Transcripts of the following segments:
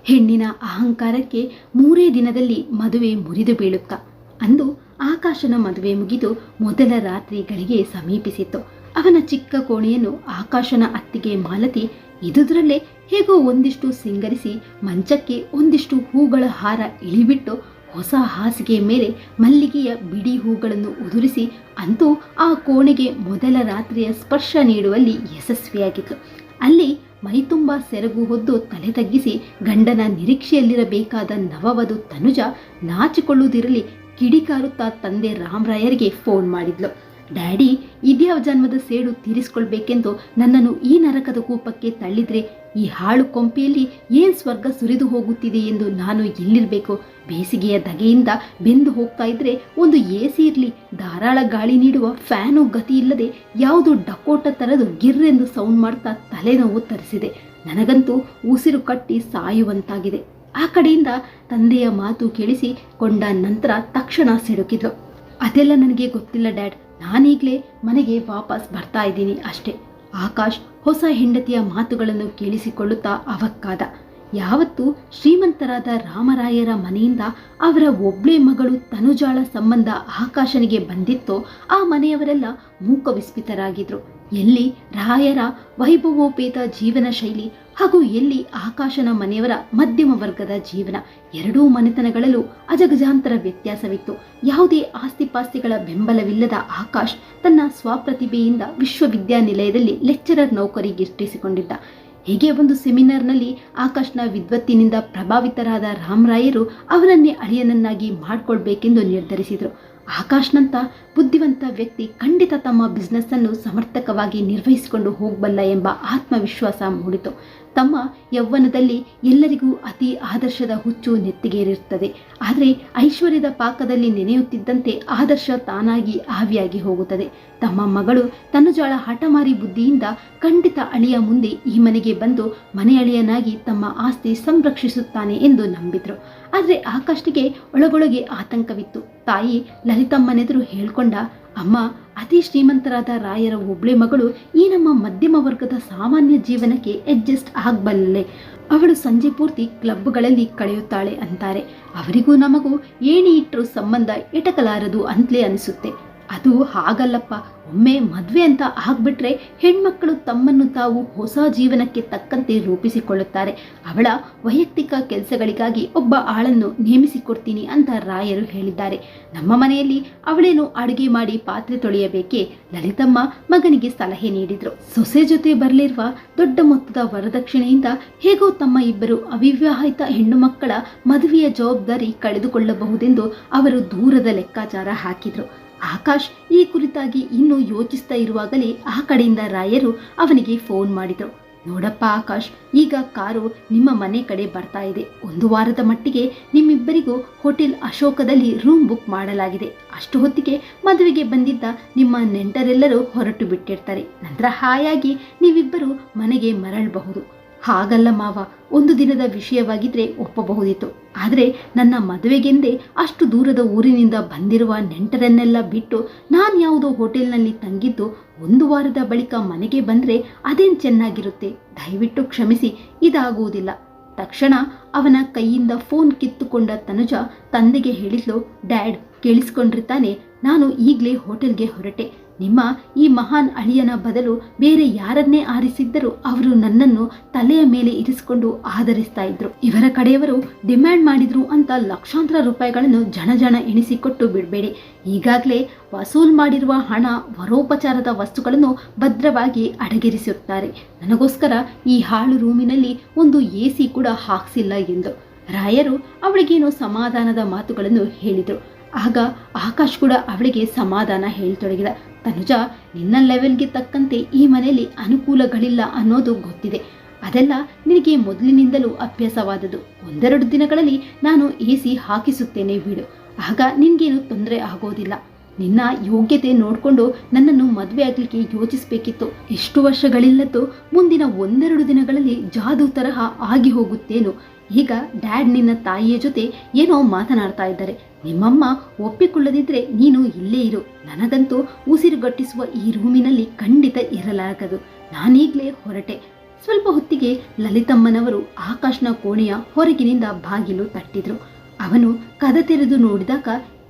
ಹೆಣ್ಣಿನ ಅಹಂಕಾರಕ್ಕೆ 3 ದಿನದಲ್ಲಿ ಮದುವೆ ಮುರಿದು ಬೀಳುತ್ತಾ. ಅಂದು ಆಕಾಶನ ಮದುವೆ ಮುಗಿದು ಮೊದಲ ರಾತ್ರಿಗಳಿಗೆ ಸಮೀಪಿಸಿತ್ತು. ಅವನ ಚಿಕ್ಕ ಕೋಣೆಯನ್ನು ಆಕಾಶನ ಅತ್ತಿಗೆ ಮಾಲತಿ ಇದುದರಲ್ಲೇ ಹೇಗೋ ಒಂದಿಷ್ಟು ಸಿಂಗರಿಸಿ ಮಂಚಕ್ಕೆ ಒಂದಿಷ್ಟು ಹೂಗಳ ಹಾರ ಇಳಿಬಿಟ್ಟು ಹೊಸ ಹಾಸಿಗೆ ಮೇಲೆ ಮಲ್ಲಿಗೆಯ ಬಿಡಿ ಹೂಗಳನ್ನು ಉದುರಿಸಿ ಅಂತೂ ಆ ಕೋಣೆಗೆ ಮೊದಲ ರಾತ್ರಿಯ ಸ್ಪರ್ಶ ನೀಡುವಲ್ಲಿ ಯಶಸ್ವಿಯಾಗಿತ್ತು. ಅಲ್ಲಿ ಮೈತುಂಬ ಸೆರಗು ಹೊದ್ದು ತಲೆ ತಗ್ಗಿಸಿ ಗಂಡನ ನಿರೀಕ್ಷೆಯಲ್ಲಿರಬೇಕಾದ ನವವಧು ತನುಜ ನಾಚಿಕೊಳ್ಳುವುದಿರಲಿ ಕಿಡಿಕಾರುತ್ತಾ ತಂದೆ ರಾಮರಾಯರಿಗೆ ಫೋನ್ ಮಾಡಿದ್ಲು. ಡ್ಯಾಡಿ, ಇದ್ಯಾವ ಜನ್ಮದ ಸೇಡು ತೀರಿಸ್ಕೊಳ್ಬೇಕೆಂದು ನನ್ನನ್ನು ಈ ನರಕದ ಕೂಪಕ್ಕೆ ತಳ್ಳಿದ್ರೆ ಈ ಹಾಳು ಕೊಂಪೆಯಲ್ಲಿ ಏನ್ ಸ್ವರ್ಗ ಸುರಿದು ಹೋಗುತ್ತಿದೆ ಎಂದು ನಾನು ಎಲ್ಲಿರಬೇಕು? ಬೇಸಿಗೆಯ ಧಗೆಯಿಂದ ಬೆಂದು ಹೋಗ್ತಾ ಇದ್ರೆ ಒಂದು AC ಇರಲಿ, ಧಾರಾಳ ಗಾಳಿ ನೀಡುವ ಫ್ಯಾನು ಗತಿ ಇಲ್ಲದೆ ಯಾವುದು ಡಕೋಟ ತರದು ಗಿರ್ರೆಂದು ಸೌಂಡ್ ಮಾಡ್ತಾ ತಲೆನೋವು ತರಿಸಿದೆ. ನನಗಂತೂ ಉಸಿರು ಕಟ್ಟಿ ಸಾಯುವಂತಾಗಿದೆ. ಆ ಕಡೆಯಿಂದ ತಂದೆಯ ಮಾತು ಕೇಳಿಸಿಕೊಂಡ ನಂತರ ತಕ್ಷಣ ಸಿಡುಕಿದ್ಲು. ಅದೆಲ್ಲ ನನಗೆ ಗೊತ್ತಿಲ್ಲ ಡ್ಯಾಡ್, ನಾನೀಗಲೇ ಮನೆಗೆ ವಾಪಸ್ ಬರ್ತಾ ಇದ್ದೀನಿ ಅಷ್ಟೇ. ಆಕಾಶ್ ಹೊಸ ಹೆಂಡತಿಯ ಮಾತುಗಳನ್ನು ಕೇಳಿಸಿಕೊಳ್ಳುತ್ತಾ ಅವಕ್ಕಾದ. ಯಾವತ್ತು ಶ್ರೀಮಂತರಾದ ರಾಮರಾಯರ ಮನೆಯಿಂದ ಅವರ ಒಬ್ಳೆ ಮಗಳು ತನುಜಾಳ ಸಂಬಂಧ ಆಕಾಶನಿಗೆ ಬಂದಿತ್ತೋ ಆ ಮನೆಯವರೆಲ್ಲ ಮೂಕ ವಿಸ್ಮಿತರಾಗಿದ್ರು. ಎಲ್ಲಿ ರಾಯರ ವೈಭವೋಪೇತ ಜೀವನ ಶೈಲಿ ಹಾಗೂ ಎಲ್ಲಿ ಆಕಾಶನ ಮನೆಯವರ ಮಧ್ಯಮ ವರ್ಗದ ಜೀವನ. ಎರಡೂ ಮನೆತನಗಳಲ್ಲೂ ಅಜಗಜಾಂತರ ವ್ಯತ್ಯಾಸವಿತ್ತು. ಯಾವುದೇ ಆಸ್ತಿಪಾಸ್ತಿಗಳ ಬೆಂಬಲವಿಲ್ಲದ ಆಕಾಶ್ ತನ್ನ ಸ್ವಪ್ರತಿಭೆಯಿಂದ ವಿಶ್ವವಿದ್ಯಾನಿಲಯದಲ್ಲಿ ಲೆಕ್ಚರರ್ ನೌಕರಿಗಿಟ್ಟಿಸಿಕೊಂಡಿದ್ದ. ಹೀಗೆ ಒಂದು ಸೆಮಿನಾರ್ನಲ್ಲಿ ಆಕಾಶ್ನ ವಿದ್ವತ್ತಿನಿಂದ ಪ್ರಭಾವಿತರಾದ ರಾಮರಾಯರು ಅವನನ್ನೇ ಅಳಿಯನನ್ನಾಗಿ ಮಾಡಿಕೊಳ್ಬೇಕೆಂದು ನಿರ್ಧರಿಸಿದರು. ಆಕಾಶ್ನಂತ ಬುದ್ಧಿವಂತ ವ್ಯಕ್ತಿ ಖಂಡಿತ ತಮ್ಮ ಬಿಸ್ನೆಸ್ ಅನ್ನು ಸಮರ್ಥಕವಾಗಿ ನಿರ್ವಹಿಸಿಕೊಂಡು ಹೋಗಬಲ್ಲ ಎಂಬ ಆತ್ಮವಿಶ್ವಾಸ ಮೂಡಿತು. ತಮ್ಮ ಯೌವನದಲ್ಲಿ ಎಲ್ಲರಿಗೂ ಅತಿ ಆದರ್ಶದ ಹುಚ್ಚು ನೆತ್ತಿಗೇರಿರುತ್ತದೆ. ಆದರೆ ಐಶ್ವರ್ಯದ ಪಾಕದಲ್ಲಿ ನೆನೆಯುತ್ತಿದ್ದಂತೆ ಆದರ್ಶ ತಾನಾಗಿ ಆವಿಯಾಗಿ ಹೋಗುತ್ತದೆ. ತಮ್ಮ ಮಗಳು ತನುಜಾಳ ಹಠಮಾರಿ ಬುದ್ಧಿಯಿಂದ ಖಂಡಿತ ಅಳಿಯ ಮುಂದೆ ಈ ಮನೆಗೆ ಬಂದು ಮನೆ ಅಳಿಯನಾಗಿ ತಮ್ಮ ಆಸ್ತಿ ಸಂರಕ್ಷಿಸುತ್ತಾನೆ ಎಂದು ನಂಬಿದ್ರು. ಆದರೆ ಆಕಾಶ್ನಿಗೆ ಒಳಗೊಳಗೆ ಆತಂಕವಿತ್ತು. ತಾಯಿ ಲಲಿತಮ್ಮನೆದುರು ಹೇಳ್ಕೊಂಡ, ಅಮ್ಮ, ಅತಿ ಶ್ರೀಮಂತರಾದ ರಾಯರ ಒಬ್ಳೆ ಮಗಳು ಈ ನಮ್ಮ ಮಧ್ಯಮ ವರ್ಗದ ಸಾಮಾನ್ಯ ಜೀವನಕ್ಕೆ ಅಡ್ಜಸ್ಟ್ ಆಗಬಲ್ಲೇ. ಅವಳು ಸಂಜೆ ಪೂರ್ತಿ ಕ್ಲಬ್ಗಳಲ್ಲಿ ಕಳೆಯುತ್ತಾಳೆ ಅಂತಾರೆ. ಅವರಿಗೂ ನಮಗೂ ಏಣಿ ಇಟ್ಟರು ಸಂಬಂಧ ಎಟಕಲಾರದು ಅಂತಲೇ ಅನಿಸುತ್ತೆ. ಅದು ಹಾಗಲ್ಲಪ್ಪ. ಒಮ್ಮೆ ಮದುವೆ ಅಂತ ಆಗ್ಬಿಟ್ರೆ ಹೆಣ್ಮಕ್ಕಳು ತಮ್ಮನ್ನು ತಾವು ಹೊಸ ಜೀವನಕ್ಕೆ ತಕ್ಕಂತೆ ರೂಪಿಸಿಕೊಳ್ಳುತ್ತಾರೆ. ಅವಳ ವೈಯಕ್ತಿಕ ಕೆಲಸಗಳಿಗಾಗಿ ಒಬ್ಬ ಆಳನ್ನು ನೇಮಿಸಿಕೊಡ್ತೀನಿ ಅಂತ ರಾಯರು ಹೇಳಿದ್ದಾರೆ. ನಮ್ಮ ಮನೆಯಲ್ಲಿ ಅವಳೇನು ಅಡುಗೆ ಮಾಡಿ ಪಾತ್ರೆ ತೊಳೆಯಬೇಕೇ? ಲಲಿತಮ್ಮ ಮಗನಿಗೆ ಸಲಹೆ ನೀಡಿದ್ರು. ಸೊಸೆ ಜೊತೆ ಬರಲಿರುವ ದೊಡ್ಡ ಮೊತ್ತದ ವರದಕ್ಷಿಣೆಯಿಂದ ಹೇಗೋ ತಮ್ಮ ಇಬ್ಬರು ಅವಿವಾಹಿತ ಹೆಣ್ಣು ಮಕ್ಕಳ ಮದುವೆಯ ಜವಾಬ್ದಾರಿ ಕಳೆದುಕೊಳ್ಳಬಹುದೆಂದು ಅವರು ದೂರದ ಲೆಕ್ಕಾಚಾರ ಹಾಕಿದ್ರು. ಆಕಾಶ್ ಈ ಕುರಿತಾಗಿ ಇನ್ನೂ ಯೋಚಿಸ್ತಾ ಇರುವಾಗಲೇ ಆ ಕಡೆಯಿಂದ ರಾಯರು ಅವನಿಗೆ ಫೋನ್ ಮಾಡಿದರು. ನೋಡಪ್ಪ ಆಕಾಶ್, ಈಗ ಕಾರು ನಿಮ್ಮ ಮನೆ ಕಡೆ ಬರ್ತಾ ಇದೆ. 1 ವಾರದ ಮಟ್ಟಿಗೆ ನಿಮ್ಮಿಬ್ಬರಿಗೂ ಹೋಟೆಲ್ ಅಶೋಕದಲ್ಲಿ ರೂಮ್ ಬುಕ್ ಮಾಡಲಾಗಿದೆ. ಅಷ್ಟು ಹೊತ್ತಿಗೆ ಮದುವೆಗೆ ಬಂದಿದ್ದ ನಿಮ್ಮ ನೆಂಟರೆಲ್ಲರೂ ಹೊರಟು ಬಿಟ್ಟಿರ್ತಾರೆ. ನಂತರ ಹಾಯಾಗಿ ನೀವಿಬ್ಬರು ಮನೆಗೆ ಮರಳಬಹುದು. ಹಾಗಲ್ಲ ಮಾವ, 1 ದಿನದ ವಿಷಯವಾಗಿದ್ರೆ ಒಪ್ಪಬಹುದಿತ್ತು. ಆದರೆ ನನ್ನ ಮದುವೆಗೆಂದೇ ಅಷ್ಟು ದೂರದ ಊರಿನಿಂದ ಬಂದಿರುವ ನೆಂಟರನ್ನೆಲ್ಲ ಬಿಟ್ಟು ನಾನು ಯಾವುದೋ ಹೋಟೆಲ್ನಲ್ಲಿ ತಂಗಿದ್ದು 1 ವಾರದ ಬಳಿಕ ಮನೆಗೆ ಬಂದರೆ ಅದೇನು ಚೆನ್ನಾಗಿರುತ್ತೆ? ದಯವಿಟ್ಟು ಕ್ಷಮಿಸಿ, ಇದಾಗುವುದಿಲ್ಲ. ತಕ್ಷಣ ಅವನ ಕೈಯಿಂದ ಫೋನ್ ಕಿತ್ತುಕೊಂಡ ತನುಜ ತಂದೆಗೆ ಹೇಳಿದ್ಲು, ಡ್ಯಾಡ್, ಕೇಳಿಸ್ಕೊಂಡ್ರಿತಾನೆ, ನಾನು ಈಗಲೇ ಹೋಟೆಲ್ಗೆ ಹೊರಟೆ. ನಿಮ್ಮ ಈ ಮಹಾನ್ ಅಳಿಯನ ಬದಲು ಬೇರೆ ಯಾರನ್ನೇ ಆರಿಸಿದ್ದರೂ ಅವರು ನನ್ನನ್ನು ತಲೆಯ ಮೇಲೆ ಇರಿಸಿಕೊಂಡು ಆಧರಿಸ್ತಾ ಇದ್ರು. ಇವರ ಕಡೆಯವರು ಡಿಮ್ಯಾಂಡ್ ಮಾಡಿದ್ರು ಅಂತ ಲಕ್ಷಾಂತರ ರೂಪಾಯಿಗಳನ್ನು ಜನ ಎಣಿಸಿಕೊಟ್ಟು ಬಿಡಬೇಡಿ. ಈಗಾಗಲೇ ವಸೂಲ್ ಮಾಡಿರುವ ಹಣ, ವರೋಪಚಾರದ ವಸ್ತುಗಳನ್ನು ಭದ್ರವಾಗಿ ಅಡಗಿರಿಸುತ್ತಾರೆ. ನನಗೋಸ್ಕರ ಈ ಹಾಳು ರೂಮಿನಲ್ಲಿ ಒಂದು AC ಕೂಡ ಹಾಕ್ಸಿಲ್ಲ ಎಂದು ರಾಯರು ಅವಳಿಗೇನೋ ಸಮಾಧಾನದ ಮಾತುಗಳನ್ನು ಹೇಳಿದರು. ಆಗ ಆಕಾಶ್ ಕೂಡ ಅವಳಿಗೆ ಸಮಾಧಾನ ಹೇಳತೊಡಗಿದ. ತನುಜ, ನಿನ್ನ ಲೆವೆಲ್ಗೆ ತಕ್ಕಂತೆ ಈ ಮನೆಯಲ್ಲಿ ಅನುಕೂಲಗಳಿಲ್ಲ ಅನ್ನೋದು ಗೊತ್ತಿದೆ. ಅದೆಲ್ಲ ನಿನಗೆ ಮೊದಲಿನಿಂದಲೂ ಅಭ್ಯಾಸವಾದದ್ದು. 1-2 ದಿನಗಳಲ್ಲಿ ನಾನು AC ಹಾಕಿಸುತ್ತೇನೆ ಬಿಡು. ಆಗ ನಿನಗೇನು ತೊಂದರೆ ಆಗೋದಿಲ್ಲ. ನಿನ್ನ ಯೋಗ್ಯತೆ ನೋಡಿಕೊಂಡು ನನ್ನನ್ನು ಮದುವೆ ಆಗಲಿಕ್ಕೆ ಯೋಚಿಸಬೇಕಿತ್ತು. ಎಷ್ಟು ವರ್ಷಗಳಿಲ್ಲದ್ದು ಮುಂದಿನ 1-2 ದಿನಗಳಲ್ಲಿ ಜಾದೂ ತರಹ ಆಗಿ ಹೋಗುತ್ತೇನು. ಈಗ ಡ್ಯಾಡ್ ನಿನ್ನ ತಾಯಿಯ ಜೊತೆ ಏನೋ ಮಾತನಾಡ್ತಾ ಇದ್ದಾರೆ. ನಿಮ್ಮಮ್ಮ ಒಪ್ಪಿಕೊಳ್ಳದಿದ್ರೆ ನೀನು ಇಲ್ಲೇ ಇರು. ನನಗಂತೂ ಉಸಿರುಗಟ್ಟಿಸುವ ಈ ರೂಮಿನಲ್ಲಿ ಖಂಡಿತ ಇರಲಾಗದು. ನಾನೀಗಲೇ ಹೊರಟೆ. ಸ್ವಲ್ಪ ಹೊತ್ತಿಗೆ ಲಲಿತಮ್ಮನವರು ಆಕಾಶ್ನ ಕೋಣೆಯ ಹೊರಗಿನಿಂದ ಬಾಗಿಲು ತಟ್ಟಿದ್ರು. ಅವನು ಕದ ತೆರೆದು ನೋಡಿದಾಗ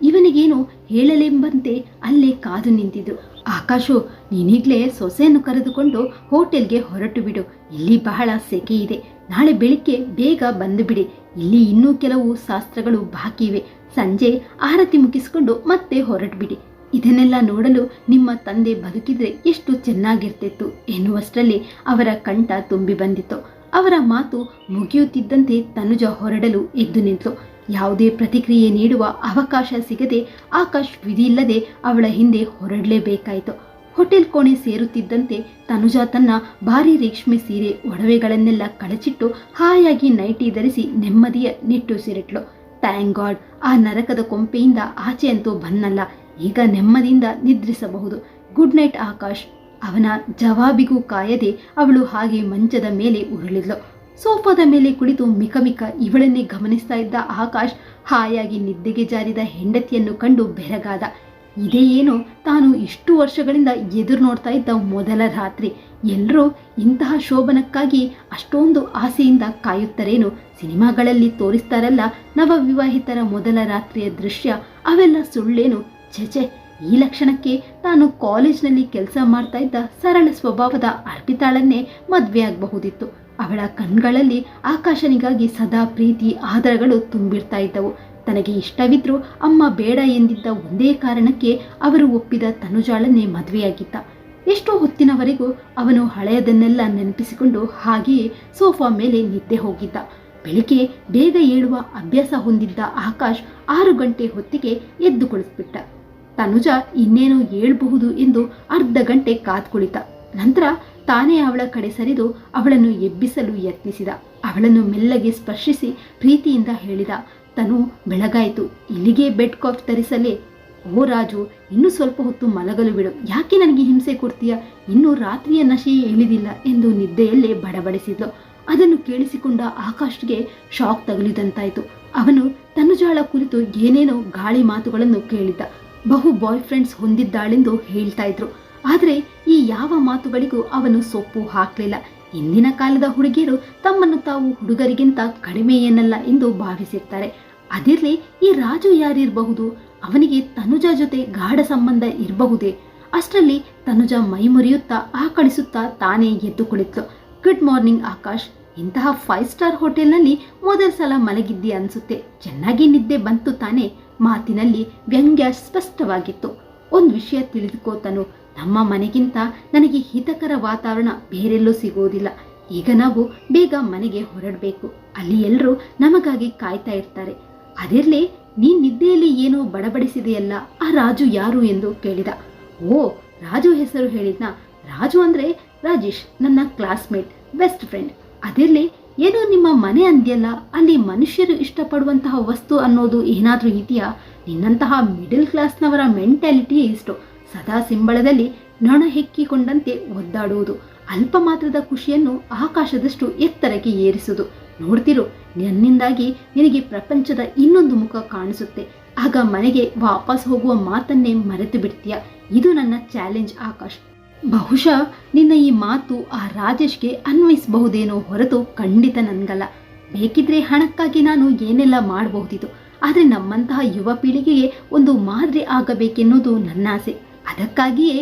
ಇವನಿಗೇನು ಹೇಳಲೆಂಬಂತೆ ಅಲ್ಲೇ ಕಾದು ನಿಂತಿದ್ರು. ಆಕಾಶು, ನೀನೀಗ್ಲೇ ಸೊಸೆಯನ್ನು ಕರೆದುಕೊಂಡು ಹೋಟೆಲ್ಗೆ ಹೊರಟು ಬಿಡು. ಇಲ್ಲಿ ಬಹಳ ಸೆಕೆ ಇದೆ. ನಾಳೆ ಬೆಳಿಗ್ಗೆ ಬೇಗ ಬಂದು ಬಿಡಿ. ಇಲ್ಲಿ ಇನ್ನೂ ಕೆಲವು ಶಾಸ್ತ್ರಗಳು ಬಾಕಿ ಇವೆ. ಸಂಜೆ ಆರತಿ ಮುಗಿಸಿಕೊಂಡು ಮತ್ತೆ ಹೊರಟು ಬಿಡಿ. ಇದನ್ನೆಲ್ಲ ನೋಡಲು ನಿಮ್ಮ ತಂದೆ ಬದುಕಿದ್ರೆ ಎಷ್ಟು ಚೆನ್ನಾಗಿರ್ತಿತ್ತು ಎನ್ನುವಷ್ಟರಲ್ಲಿ ಅವರ ಕಂಠ ತುಂಬಿ ಬಂದಿತ್ತು. ಅವರ ಮಾತು ಮುಗಿಯುತ್ತಿದ್ದಂತೆ ತನುಜ ಹೊರಡಲು ಎದ್ದು ನಿಂತಳು. ಯಾವುದೇ ಪ್ರತಿಕ್ರಿಯೆ ನೀಡುವ ಅವಕಾಶ ಸಿಗದೆ ಆಕಾಶ್ ವಿಧಿಯಿಲ್ಲದೆ ಅವಳ ಹಿಂದೆ ಹೊರಡಲೇಬೇಕಾಯಿತು. ಹೋಟೆಲ್ ಕೋಣೆ ಸೇರುತ್ತಿದ್ದಂತೆ ತನುಜಾ ತನ್ನ ಭಾರಿ ರೇಷ್ಮೆ ಸೀರೆ ಒಡವೆಗಳನ್ನೆಲ್ಲ ಕಳಚಿಟ್ಟು ಹಾಯಾಗಿ ನೈಟಿ ಧರಿಸಿ ನೆಮ್ಮದಿಯ ನಿಟ್ಟುಸಿರಿಟ್ಲು. ಥ್ಯಾಂಕ್ ಗಾಡ್, ಆ ನರಕದ ಕೊಂಪೆಯಿಂದ ಆಚೆ ಅಂತೂ ಬಂದಲ್ಲ. ಈಗ ನೆಮ್ಮದಿಯಿಂದ ನಿದ್ರಿಸಬಹುದು. Good night Akash. ಅವನ ಜವಾಬಿಗೂ ಕಾಯದೆ ಅವಳು ಹಾಗೆ ಮಂಚದ ಮೇಲೆ ಉರುಳಿದ್ಲು. ಸೋಫಾದ ಮೇಲೆ ಕುಳಿತು ಮಿಕಮಿಕ ಇವಳನ್ನೇ ಗಮನಿಸ್ತಾ ಇದ್ದ ಆಕಾಶ್ ಹಾಯಾಗಿ ನಿದ್ದೆಗೆ ಜಾರಿದ ಹೆಂಡತಿಯನ್ನು ಕಂಡು ಬೆರಗಾದ. ಇದೇ ಏನು ತಾನು ಇಷ್ಟು ವರ್ಷಗಳಿಂದ ಎದುರು ನೋಡ್ತಾ ಇದ್ದ ಮೊದಲ ರಾತ್ರಿ. ಎಲ್ಲರೂ ಇಂತಹ ಶೋಭನಕ್ಕಾಗಿ ಅಷ್ಟೊಂದು ಆಸೆಯಿಂದ ಕಾಯುತ್ತಾರೇನು? ಸಿನಿಮಾಗಳಲ್ಲಿ ತೋರಿಸ್ತಾರಲ್ಲ ನವವಿವಾಹಿತರ ಮೊದಲ ರಾತ್ರಿಯ ದೃಶ್ಯ, ಅವೆಲ್ಲ ಸುಳ್ಳೇನು? ಛೆಛೆ, ಈ ಲಕ್ಷಣಕ್ಕೆ ತಾನು ಕಾಲೇಜ್ನಲ್ಲಿ ಕೆಲಸ ಮಾಡ್ತಾ ಇದ್ದ ಸರಳ ಸ್ವಭಾವದ ಅರ್ಪಿತಾಳನ್ನೇ ಮದುವೆ ಆಗಬಹುದಿತ್ತು. ಅವಳ ಕಣ್ಗಳಲ್ಲಿ ಆಕಾಶನಿಗಾಗಿ ಸದಾ ಪ್ರೀತಿ ಆದರಗಳು ತುಂಬಿರ್ತಾ ಇದ್ದವು. ತನಗೆ ಇಷ್ಟವಿದ್ರೂ ಅಮ್ಮ ಬೇಡ ಎಂದಿದ್ದ ಒಂದೇ ಕಾರಣಕ್ಕೆ ಅವರು ಒಪ್ಪಿದ ತನುಜಾಳನ್ನೇ ಮದುವೆಯಾಗಿದ್ದ. ಎಷ್ಟೋ ಹೊತ್ತಿನವರೆಗೂ ಅವನು ಹಳೆಯದನ್ನೆಲ್ಲ ನೆನಪಿಸಿಕೊಂಡು ಹಾಗೆಯೇ ಸೋಫಾ ಮೇಲೆ ನಿದ್ದೆ ಹೋಗಿದ್ದ. ಬೆಳಿಗ್ಗೆ ಬೇಗ ಏಳುವ ಅಭ್ಯಾಸ ಹೊಂದಿದ್ದ ಆಕಾಶ್ 6 ಗಂಟೆ ಹೊತ್ತಿಗೆ ಎದ್ದು ಕುಳಿತುಬಿಟ್ಟ. ತನುಜಾ ಇನ್ನೇನು ಏಳಬಹುದು ಎಂದು ಅರ್ಧ ಗಂಟೆ ಕಾದು ಕುಳಿತ. ನಂತರ ತಾನೇ ಅವಳ ಕಡೆ ಸರಿದು ಅವಳನ್ನು ಎಬ್ಬಿಸಲು ಯತ್ನಿಸಿದ. ಅವಳನ್ನು ಮೆಲ್ಲಗೆ ಸ್ಪರ್ಶಿಸಿ ಪ್ರೀತಿಯಿಂದ ಹೇಳಿದ, ತನು, ಬೆಳಗಾಯಿತು, ಇಲ್ಲಿಗೆ ಬೆಡ್ ಕಾಫ್ ತರಿಸಲೇ? ಓ ರಾಜು, ಇನ್ನೂ ಸ್ವಲ್ಪ ಹೊತ್ತು ಮಲಗಲು ಬಿಡು. ಯಾಕೆ ನನಗೆ ಹಿಂಸೆ ಕೊಡ್ತೀಯ? ಇನ್ನೂ ರಾತ್ರಿಯ ನಶೆಯೇ ಇಳಿದಿಲ್ಲ ಎಂದು ನಿದ್ದೆಯಲ್ಲೇ ಬಡಬಡಿಸಿದ್ಲು. ಅದನ್ನು ಕೇಳಿಸಿಕೊಂಡ ಆಕಾಶ್ಗೆ ಶಾಕ್ ತಗುಲಿದಂತಾಯಿತು. ಅವನು ತನುಜಾಳ ಕುರಿತು ಏನೇನೋ ಗಾಳಿ ಮಾತುಗಳನ್ನು ಕೇಳಿದ್ದ. ಬಹು ಬಾಯ್ ಫ್ರೆಂಡ್ಸ್ ಹೊಂದಿದ್ದಾಳೆಂದು ಹೇಳ್ತಾ ಇದ್ರು. ಆದರೆ ಈ ಯಾವ ಮಾತುಗಳಿಗೂ ಅವನು ಸೊಪ್ಪು ಹಾಕಲಿಲ್ಲ. ಇಂದಿನ ಕಾಲದ ಹುಡುಗಿಯರು ತಮ್ಮನ್ನು ತಾವು ಹುಡುಗರಿಗಿಂತ ಕಡಿಮೆ ಏನಲ್ಲ ಎಂದು ಭಾವಿಸಿರ್ತಾರೆ. ಅದಿರಲಿ, ಈ ರಾಜು ಯಾರಿರಬಹುದು? ಅವನಿಗೆ ತನುಜಾ ಜೊತೆ ಗಾಢ ಸಂಬಂಧ ಇರಬಹುದೇ? ಅಷ್ಟರಲ್ಲಿ ತನುಜಾ ಮೈ ಮುರಿಯುತ್ತಾ ಆಕಳಿಸುತ್ತಾ ತಾನೇ ಎದ್ದು ಕುಳಿತಳು. Good morning Akash. ಇಂತಹ 5 ಸ್ಟಾರ್ ಹೋಟೆಲ್ನಲ್ಲಿ ಮೊದಲ ಸಲ ಮಲಗಿದ್ದಿ ಅನ್ಸುತ್ತೆ. ಚೆನ್ನಾಗಿ ನಿದ್ದೆ ಬಂತು ತಾನೇ? ಮಾತಿನಲ್ಲಿ ವ್ಯಂಗ್ಯ ಸ್ಪಷ್ಟವಾಗಿತ್ತು. ಒಂದು ವಿಷಯ ತಿಳಿದುಕೋ ತನು, ನಮ್ಮ ಮನೆಗಿಂತ ನನಗೆ ಹಿತಕರ ವಾತಾವರಣ ಬೇರೆಲ್ಲೂ ಸಿಗೋದಿಲ್ಲ. ಈಗ ನಾವು ಬೇಗ ಮನೆಗೆ ಹೊರಡಬೇಕು. ಅಲ್ಲಿ ಎಲ್ಲರೂ ನಮಗಾಗಿ ಕಾಯ್ತಾ ಇರ್ತಾರೆ. ಅದಿರಲಿ, ನೀನ್ ನಿದ್ದೆಯಲ್ಲಿ ಏನೋ ಬಡಬಡಿಸಿದೆಯಲ್ಲ, ಆ ರಾಜು ಯಾರು ಎಂದು ಕೇಳಿದ. ಓ, ರಾಜು ಹೆಸರು ಹೇಳಿದ್ನಾ? ರಾಜು ಅಂದ್ರೆ ರಾಜೇಶ್, ನನ್ನ ಕ್ಲಾಸ್ಮೇಟ್, ಬೆಸ್ಟ್ ಫ್ರೆಂಡ್. ಅದಿರಲಿ, ಏನೋ ನಿಮ್ಮ ಮನೆ ಅಂದ್ಯಲ್ಲ, ಅಲ್ಲಿ ಮನುಷ್ಯರು ಇಷ್ಟಪಡುವಂತಹ ವಸ್ತು ಅನ್ನೋದು ಏನಾದರೂ ಇದೆಯಾ? ನಿನ್ನಂತಹ ಮಿಡಲ್ ಕ್ಲಾಸ್ನವರ ಮೆಂಟ್ಯಾಲಿಟಿ ಇಷ್ಟು. ಸದಾ ಸಿಂಬಳದಲ್ಲಿ ನೊಣ ಹೆಕ್ಕಿಕೊಂಡಂತೆ ಒದ್ದಾಡುವುದು, ಅಲ್ಪ ಮಾತ್ರದ ಖುಷಿಯನ್ನು ಆಕಾಶದಷ್ಟು ಎತ್ತರಕ್ಕೆ ಏರಿಸುವುದು. ನೋಡ್ತಿರು, ನನ್ನಿಂದಾಗಿ ನಿನಗೆ ಪ್ರಪಂಚದ ಇನ್ನೊಂದು ಮುಖ ಕಾಣಿಸುತ್ತೆ. ಆಗ ಮನೆಗೆ ವಾಪಸ್ ಹೋಗುವ ಮಾತನ್ನೇ ಮರೆತು ಬಿಡ್ತೀಯ. ಇದು ನನ್ನ ಚಾಲೆಂಜ್ ಆಕಾಶ್. ಬಹುಶಃ ನಿನ್ನ ಈ ಮಾತು ಆ ರಾಜೇಶ್ಗೆ ಅನ್ವಯಿಸಬಹುದೇನೋ ಹೊರತು ಖಂಡಿತ ನನ್ಗಲ್ಲ. ಬೇಕಿದ್ರೆ ಹಣಕ್ಕಾಗಿ ನಾನು ಏನೆಲ್ಲ ಮಾಡಬಹುದಿತ್ತು. ಆದರೆ ನಮ್ಮಂತಹ ಯುವ ಪೀಳಿಗೆಗೆ ಒಂದು ಮಾದರಿ ಆಗಬೇಕೆನ್ನೋದು ನನ್ನ ಆಸೆ. ಅದಕ್ಕಾಗಿಯೇ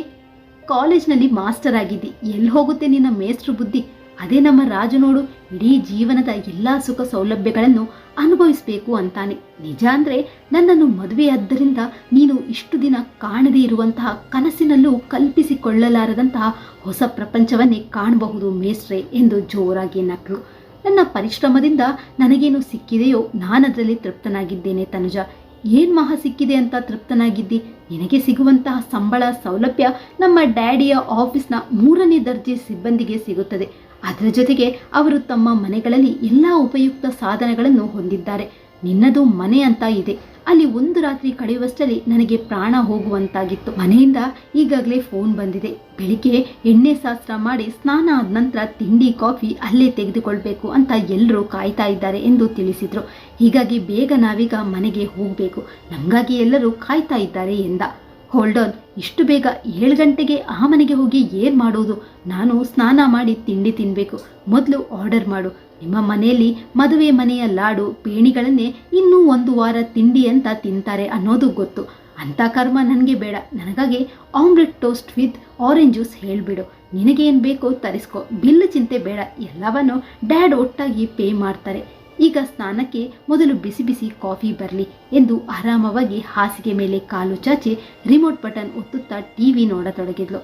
ಕಾಲೇಜ್ನಲ್ಲಿ ಮಾಸ್ಟರ್ ಆಗಿದ್ದಿ. ಎಲ್ಲಿ ಹೋಗುತ್ತೆ ನಿನ್ನ ಮೇಷ್ಟ್ರು ಬುದ್ಧಿ? ಅದೇ ನಮ್ಮ ರಾಜು ನೋಡು, ಇಡೀ ಜೀವನದ ಎಲ್ಲ ಸುಖ ಸೌಲಭ್ಯಗಳನ್ನು ಅನುಭವಿಸಬೇಕು ಅಂತಾನೆ. ನಿಜ ಅಂದರೆ ನನ್ನನ್ನು ಮದುವೆಯಾದ್ದರಿಂದ ನೀನು ಇಷ್ಟು ದಿನ ಕಾಣದೇ ಇರುವಂತಹ ಕನಸಿನಲ್ಲೂ ಕಲ್ಪಿಸಿಕೊಳ್ಳಲಾರದಂತಹ ಹೊಸ ಪ್ರಪಂಚವನ್ನೇ ಕಾಣಬಹುದು ಮೇಷ್ಟ್ರೆ ಎಂದು ಜೋರಾಗಿ ನಕ್ಕಳು. ನನ್ನ ಪರಿಶ್ರಮದಿಂದ ನನಗೇನು ಸಿಕ್ಕಿದೆಯೋ ನಾನದರಲ್ಲಿ ತೃಪ್ತನಾಗಿದ್ದೇನೆ ತನುಜಾ. ಏನು ಮಹಾ ಸಿಕ್ಕಿದೆ ಅಂತ ತೃಪ್ತನಾಗಿದ್ದಿ? ನಿನಗೆ ಸಿಗುವಂತಹ ಸಂಬಳ ಸೌಲಭ್ಯ ನಮ್ಮ ಡ್ಯಾಡಿಯ ಆಫೀಸ್ನ 3ನೇ ದರ್ಜೆ ಸಿಬ್ಬಂದಿಗೆ ಸಿಗುತ್ತದೆ. ಅದರ ಜೊತೆಗೆ ಅವರು ತಮ್ಮ ಮನೆಗಳಲ್ಲಿ ಎಲ್ಲ ಉಪಯುಕ್ತ ಸಾಧನಗಳನ್ನು ಹೊಂದಿದ್ದಾರೆ. ನಿನ್ನದು ಮನೆ ಅಂತ ಇದೆ. ಅಲ್ಲಿ ಒಂದು ರಾತ್ರಿ ಕಳೆಯುವಷ್ಟರಲ್ಲಿ ನನಗೆ ಪ್ರಾಣ ಹೋಗುವಂತಾಗಿತ್ತು. ಮನೆಯಿಂದ ಈಗಾಗಲೇ ಫೋನ್ ಬಂದಿದೆ. ಬೆಳಿಗ್ಗೆ ಎಣ್ಣೆ ಶಾಸ್ತ್ರ ಮಾಡಿ ಸ್ನಾನ ಆದ ನಂತರ ತಿಂಡಿ ಕಾಫಿ ಅಲ್ಲೇ ತೆಗೆದುಕೊಳ್ಬೇಕು ಅಂತ ಎಲ್ಲರೂ ಕಾಯ್ತಾ ಇದ್ದಾರೆ ಎಂದು ತಿಳಿಸಿದ್ರು. ಹೀಗಾಗಿ ಬೇಗ ನಾವೀಗ ಮನೆಗೆ ಹೋಗಬೇಕು. ನಮಗಾಗಿ ಎಲ್ಲರೂ ಕಾಯ್ತಾ ಇದ್ದಾರೆ ಎಂದ. ಹೋಲ್ಡ್ ಆನ್, ಇಷ್ಟು ಬೇಗ 7 ಗಂಟೆಗೆ ಆ ಮನೆಗೆ ಹೋಗಿ ಏನು ಮಾಡೋದು? ನಾನು ಸ್ನಾನ ಮಾಡಿ ತಿಂಡಿ ತಿನ್ನಬೇಕು. ಮೊದಲು ಆರ್ಡರ್ ಮಾಡು. ನಿಮ್ಮ ಮನೆಯಲ್ಲಿ ಮದುವೆ ಮನೆಯ ಲಾಡು ಪೇಣಿಗಳನ್ನೇ ಇನ್ನೂ 1 ವಾರ ತಿಂಡಿ ಅಂತ ತಿಂತಾರೆ ಅನ್ನೋದು ಗೊತ್ತು. ಅಂಥ ಕರ್ಮ ನನಗೆ ಬೇಡ. ನನಗಾಗಿ omelette toast with orange juice ಹೇಳಿಬಿಡು. ನಿನಗೇನು ಬೇಕೋ ತರಿಸ್ಕೊ. ಬಿಲ್ ಚಿಂತೆ ಬೇಡ. ಎಲ್ಲವನ್ನು ಡ್ಯಾಡ್ ಒಟ್ಟಾಗಿ ಪೇ ಮಾಡ್ತಾರೆ. ಈಗ ಸ್ನಾನಕ್ಕೆ ಮೊದಲು ಬಿಸಿ ಬಿಸಿ ಕಾಫಿ ಬರಲಿ ಎಂದು ಆರಾಮವಾಗಿ ಹಾಸಿಗೆ ಮೇಲೆ ಕಾಲು ಚಾಚಿ ರಿಮೋಟ್ ಬಟನ್ ಒತ್ತುತ್ತಾ ಟಿವಿ ನೋಡತೊಡಗಿದ್ಲು.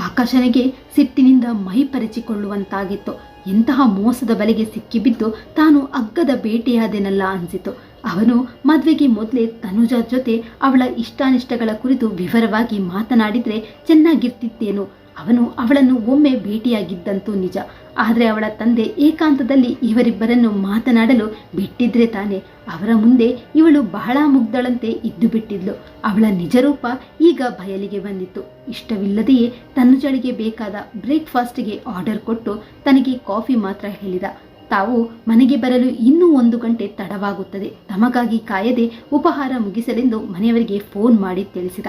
ಆಕಾಶನಿಗೆ ಸಿಟ್ಟಿನಿಂದ ಮೈ ಪರಿಚಿಕೊಳ್ಳುವಂತಾಗಿತ್ತು. ಎಂತಹ ಮೋಸದ ಬಲೆಗೆ ಸಿಕ್ಕಿಬಿದ್ದು ತಾನು ಅಗ್ಗದ ಬೇಟೆಯಾದೆನಲ್ಲ ಅನಿಸಿತು. ಅವನು ಮದುವೆಗೆ ಮೊದಲೇ ತನುಜಾ ಜೊತೆ ಅವಳ ಇಷ್ಟಾನಿಷ್ಟಗಳ ಕುರಿತು ವಿವರವಾಗಿ ಮಾತನಾಡಿದರೆ ಚೆನ್ನಾಗಿರ್ತಿತ್ತೇನೋ. ಅವನು ಅವಳನ್ನು ಒಮ್ಮೆ ಭೇಟಿಯಾಗಿದ್ದಂತೂ ನಿಜ. ಆದರೆ ಅವಳ ತಂದೆ ಏಕಾಂತದಲ್ಲಿ ಇವರಿಬ್ಬರನ್ನು ಮಾತನಾಡಲು ಬಿಟ್ಟಿದ್ರೆ ತಾನೆ. ಅವರ ಮುಂದೆ ಇವಳು ಬಹಳ ಮುಗ್ಧಳಂತೆ ಇದ್ದು ಬಿಟ್ಟಿದ್ಲು. ಅವಳ ನಿಜರೂಪ ಈಗ ಬಯಲಿಗೆ ಬಂದಿತ್ತು. ಇಷ್ಟವಿಲ್ಲದೆಯೇ ತನುಜಳಿಗೆ ಬೇಕಾದ ಬ್ರೇಕ್ಫಾಸ್ಟ್ಗೆ ಆರ್ಡರ್ ಕೊಟ್ಟು ತನಗೆ ಕಾಫಿ ಮಾತ್ರ ಹೇಳಿದ. ತಾವು ಮನೆಗೆ ಬರಲು ಇನ್ನೂ 1 ಗಂಟೆ ತಡವಾಗುತ್ತದೆ. ತಮಗಾಗಿ ಕಾಯದೆ ಉಪಹಾರ ಮುಗಿಸಲೆಂದು ಮನೆಯವರಿಗೆ ಫೋನ್ ಮಾಡಿ ತಿಳಿಸಿದ.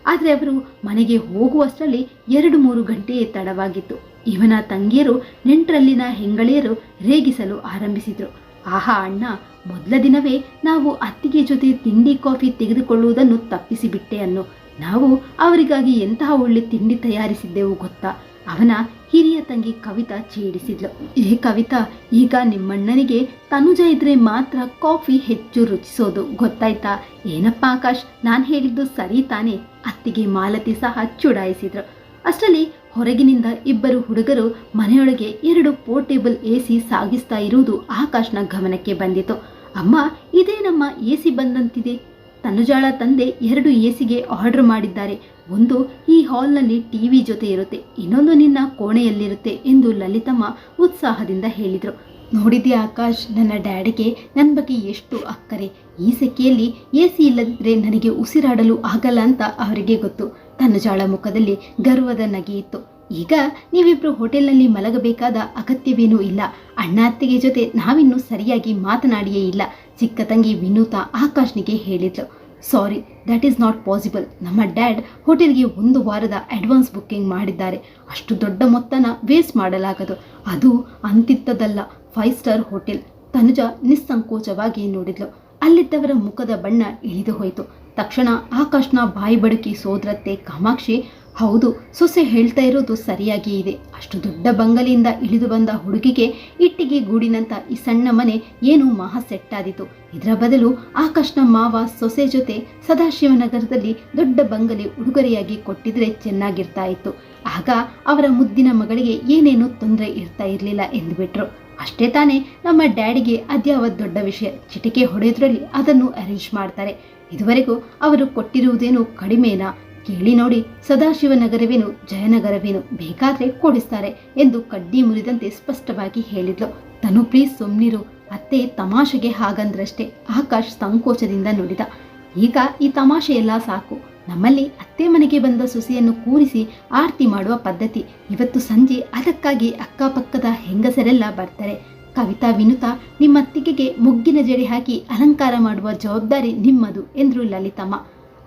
ಆದರೆ ಅವರು ಮನೆಗೆ ಹೋಗುವಷ್ಟರಲ್ಲಿ 2-3 ಗಂಟೆಯೇ ತಡವಾಗಿತ್ತು. ಇವನ ತಂಗಿಯರು ನೆಂಟರಲ್ಲಿನ ಹೆಂಗಳಿಯರು ರೇಗಿಸಲು ಆರಂಭಿಸಿದ್ರು. ಆಹಾ ಅಣ್ಣ, ಮೊದಲ ದಿನವೇ ನಾವು ಅತ್ತಿಗೆ ಜೊತೆ ತಿಂಡಿ ಕಾಫಿ ತೆಗೆದುಕೊಳ್ಳುವುದನ್ನು ತಪ್ಪಿಸಿಬಿಟ್ಟೆ ಅನ್ನು. ನಾವು ಅವರಿಗಾಗಿ ಎಂತಹ ಒಳ್ಳೆ ತಿಂಡಿ ತಯಾರಿಸಿದ್ದೆವು ಗೊತ್ತಾ? ಅವನ ಹಿರಿಯ ತಂಗಿ ಕವಿತಾ ಛೇಡಿಸಿದ್ಲು. ಏ ಕವಿತಾ, ಈಗ ನಿಮ್ಮಣ್ಣನಿಗೆ ತನುಜ ಇದ್ರೆ ಮಾತ್ರ ಕಾಫಿ ಹೆಚ್ಚು ರುಚಿಸೋದು ಗೊತ್ತಾಯ್ತಾ? ಏನಪ್ಪ ಆಕಾಶ್, ನಾನು ಹೇಳಿದ್ದು ಸರಿ ತಾನೇ? ಅತ್ತಿಗೆ ಮಾಲತಿ ಸಹ ಚುಡಾಯಿಸಿದ್ರು. ಅಷ್ಟರಲ್ಲಿ ಹೊರಗಿನಿಂದ 2 ಹುಡುಗರು ಮನೆಯೊಳಗೆ 2 ಪೋರ್ಟೇಬಲ್ AC ಸಾಗಿಸ್ತಾ ಇರುವುದು ಆಕಾಶ್ನ ಗಮನಕ್ಕೆ ಬಂದಿತು. ಅಮ್ಮ, ಇದೇ ನಮ್ಮ AC ಬಂದಂತಿದೆ. ತನುಜಾಳ ತಂದೆ 2 ACಗೆ ಆರ್ಡರ್ ಮಾಡಿದ್ದಾರೆ. ಒಂದು ಈ ಹಾಲ್ನಲ್ಲಿ ಟಿವಿ ಜೊತೆ ಇರುತ್ತೆ, ಇನ್ನೊಂದು ನಿನ್ನ ಕೋಣೆಯಲ್ಲಿರುತ್ತೆ ಎಂದು ಲಲಿತಮ್ಮ ಉತ್ಸಾಹದಿಂದ ಹೇಳಿದರು. ನೋಡಿದ್ಯಾ ಆಕಾಶ್, ನನ್ನ ಡ್ಯಾಡಿಗೆ ನನ್ನ ಬಗ್ಗೆ ಎಷ್ಟು ಅಕ್ಕರೆ. ಈ ಸೆಕೆಯಲ್ಲಿ AC ಇಲ್ಲದಿದ್ದರೆ ನನಗೆ ಉಸಿರಾಡಲು ಆಗಲ್ಲ ಅಂತ ಅವರಿಗೆ ಗೊತ್ತು. ತನುಜಾಳ ಮುಖದಲ್ಲಿ ಗರ್ವದ ನಗೆಯಿತ್ತು. ಈಗ ನೀವಿಬ್ರು ಹೋಟೆಲ್ನಲ್ಲಿ ಮಲಗಬೇಕಾದ ಅಗತ್ಯವೇನೂ ಇಲ್ಲ. ಅಣ್ಣ ಅತ್ತಿಗೆ ಜೊತೆ ನಾವಿನ್ನೂ ಸರಿಯಾಗಿ ಮಾತನಾಡಿಯೇ ಇಲ್ಲ, ಚಿಕ್ಕ ತಂಗಿ ವಿನೂತಾ ಆಕಾಶ್ನಿಗೆ ಹೇಳಿದ್ಲು. ಸಾರಿ, ದಟ್ ಈಸ್ ನಾಟ್ ಪಾಸಿಬಲ್. ನಮ್ಮ ಡ್ಯಾಡ್ ಹೋಟೆಲ್ಗೆ 1 ವಾರದ ಅಡ್ವಾನ್ಸ್ ಬುಕ್ಕಿಂಗ್ ಮಾಡಿದ್ದಾರೆ. ಅಷ್ಟು ದೊಡ್ಡ ಮೊತ್ತನ ವೇಸ್ಟ್ ಮಾಡಲಾಗದು. ಅದು ಅಂತಿತ್ತದಲ್ಲ, 5 ಸ್ಟಾರ್ ಹೋಟೆಲ್. ತನುಜಾ ನಿಸ್ಸಂಕೋಚವಾಗಿ ನೋಡಿದ್ಲು. ಅಲ್ಲಿದ್ದವರ ಮುಖದ ಬಣ್ಣ ಇಳಿದು ಹೋಯಿತು. ತಕ್ಷಣ ಆಕಾಶ್ನ ಬಾಯಿ ಬಡುಕಿ ಸೋದರತ್ತೆ ಕಾಮಾಕ್ಷಿ, ಹೌದು, ಸೊಸೆ ಹೇಳ್ತಾ ಇರೋದು ಸರಿಯಾಗಿ ಇದೆ. ಅಷ್ಟು ದೊಡ್ಡ ಬಂಗಲೆಯಿಂದ ಇಳಿದು ಬಂದ ಹುಡುಗಿಗೆ ಇಟ್ಟಿಗೆ ಗೂಡಿನಂತ ಈ ಸಣ್ಣ ಮನೆ ಏನು ಮಹಾ ಸೆಟ್ಟಾದಿತು. ಇದರ ಬದಲು ಆಕಾಶ್ನ ಮಾವ ಸೊಸೆ ಜೊತೆ ಸದಾಶಿವನಗರದಲ್ಲಿ ದೊಡ್ಡ ಬಂಗಲೆ ಉಡುಗೊರೆಯಾಗಿ ಕೊಟ್ಟಿದ್ರೆ ಚೆನ್ನಾಗಿರ್ತಾ ಇತ್ತು. ಆಗ ಅವರ ಮುದ್ದಿನ ಮಗಳಿಗೆ ಏನೇನು ತೊಂದರೆ ಇರ್ತಾ ಇರಲಿಲ್ಲ ಎಂದುಬಿಟ್ರು. ಅಷ್ಟೇ ತಾನೇ ನಮ್ಮ ಡ್ಯಾಡಿಗೆ ಅದ್ಯಾವ ದೊಡ್ಡ ವಿಷಯ. ಚಿಟಿಕೆ ಹೊಡೆಯೋದ್ರಲ್ಲಿ ಅದನ್ನು ಅರೇಂಜ್ ಮಾಡ್ತಾರೆ. ಇದುವರೆಗೂ ಅವರು ಕೊಟ್ಟಿರುವುದೇನು ಕಡಿಮೆನಾ? ಕೇಳಿ ನೋಡಿ, ಸದಾಶಿವನಗರವೇನು ಜಯನಗರವೇನು ಬೇಕಾದ್ರೆ ಕೊಡಿಸ್ತಾರೆ ಎಂದು ಕಡ್ಡಿ ಮುರಿದಂತೆ ಸ್ಪಷ್ಟವಾಗಿ ಹೇಳಿದ್ಲು. ತನು ಪ್ಲೀಸ್ ಸುಮ್ನಿರು ಅತ್ತೆ, ತಮಾಷೆಗೆ ಹಾಗಂದ್ರಷ್ಟೇ. ಆಕಾಶ್ ಸಂಕೋಚದಿಂದ ನುಡಿದ. ಈಗ ಈ ತಮಾಷೆ ಎಲ್ಲ ಸಾಕು. ನಮ್ಮಲ್ಲಿ ಅತ್ತೆ ಮನೆಗೆ ಬಂದ ಸೊಸೆಯನ್ನು ಕೂರಿಸಿ ಆರತಿ ಮಾಡುವ ಪದ್ಧತಿ. ಇವತ್ತು ಸಂಜೆ ಅದಕ್ಕಾಗಿ ಅಕ್ಕಪಕ್ಕದ ಹೆಂಗಸರೆಲ್ಲ ಬರ್ತಾರೆ. ಕವಿತಾ, ವಿನುತಾ, ನಿಮ್ಮ ಅತ್ತಿಗೆಗೆ ಮುಗ್ಗಿನ ಜಡೆ ಹಾಕಿ ಅಲಂಕಾರ ಮಾಡುವ ಜವಾಬ್ದಾರಿ ನಿಮ್ಮದು ಎಂದ್ರು ಲಲಿತಮ್ಮ.